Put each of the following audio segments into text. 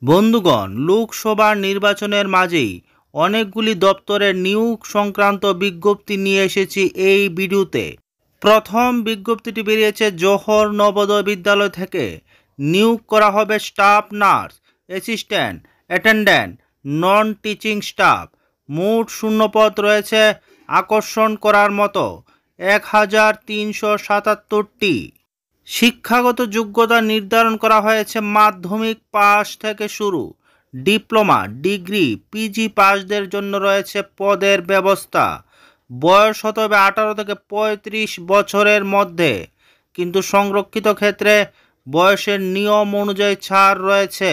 বন্ধুগণ, লোকসভা নির্বাচনের মাঝেই অনেকগুলি দপ্তরের নিয়োগ সংক্রান্ত বিজ্ঞপ্তি নিয়ে এসেছি এই ভিডিওতে। প্রথম বিজ্ঞপ্তিটি বেরিয়েছে জওহর নবোদয় বিদ্যালয় থেকে। নিয়োগ করা হবে staff nurse, assistant, attendant, non teaching staff. মোট শূন্যপদ রয়েছে আকর্ষণ করার মতো 1377টি। শিক্ষাগত যোগ্যতা নির্ধারণ করা হয়েছে মাধ্যমিক পাস থেকে শুরু। ডিপ্লোমা, ডিগ্রি, পিজি পাসদের জন্য রয়েছে পদের ব্যবস্থা। বয়স হতে হবে 18 থেকে 35 বছরের মধ্যে, কিন্তু সংরক্ষিত ক্ষেত্রে বয়সের নিয়ম অনুযায়ী ছাড় রয়েছে।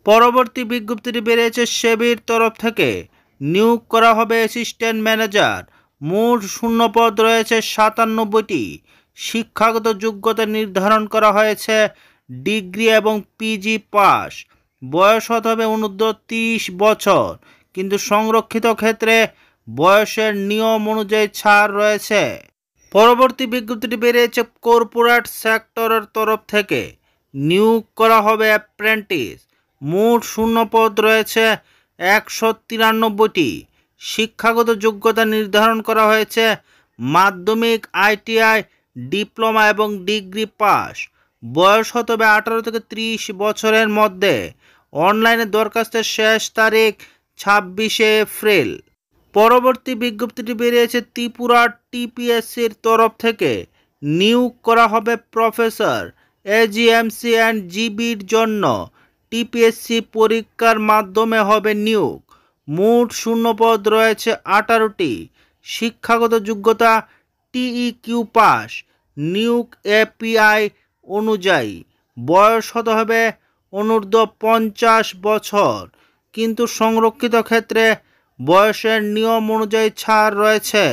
পরবর্তী বিজ্ঞপ্তিটি বেরিয়েছে সেবির তরফ থেকে। নিয়োগ করা হবে অ্যাসিস্ট্যান্ট ম্যানেজার। মোট শূন্যপদ রয়েছে 97টি। শিক্ষাগত যোগ্যতা নির্ধারণ করা হয়েছে ডিগ্রি এবং পিজি পাস। বয়স হতে হবে অনূর্ধ্ব 30 বছর, কিন্তু সংরক্ষিত ক্ষেত্রে বয়সের নিয়ম অনুযায়ী ছাড় রয়েছে। পরবর্তী বিজ্ঞপ্তিটি বেরিয়েছে কর্পোরেট সেক্টরের তরফ থেকে। নিয়োগ করা হবে অ্যাপ্রেন্টিস। মোট শূন্যপদ রয়েছে 193টি। শিক্ষাগত যোগ্যতা নির্ধারণ করা হয়েছে মাধ্যমিক, আইটিআই, ডিপ্লোমা এবং ডিগ্রি পাস। বয়স হতে হবে 18 থেকে 30 বছরের মধ্যে। অনলাইনে দরখাস্তের শেষ তারিখ 26শে এপ্রিল। পরবর্তী বিজ্ঞপ্তিটি বেরিয়েছে ত্রিপুরা টিপিএসসির তরফ থেকে। নিয়োগ করা হবে প্রফেসর, এজিএমসি অ্যান্ড জিবির জন্য। টিপিএসসি পরীক্ষার মাধ্যমে হবে নিয়োগ। মোট শূন্যপদ রয়েছে 18টি। শিক্ষাগত যোগ্যতা টিইকিউ পাস। নিয়োগ এপিআই অনুযায়ী। বয়স হতে হবে অনূর্ধ্ব 50 বছর, কিন্তু সংরক্ষিত ক্ষেত্রে বয়সের নিয়ম অনুযায়ী ছাড় রয়েছে।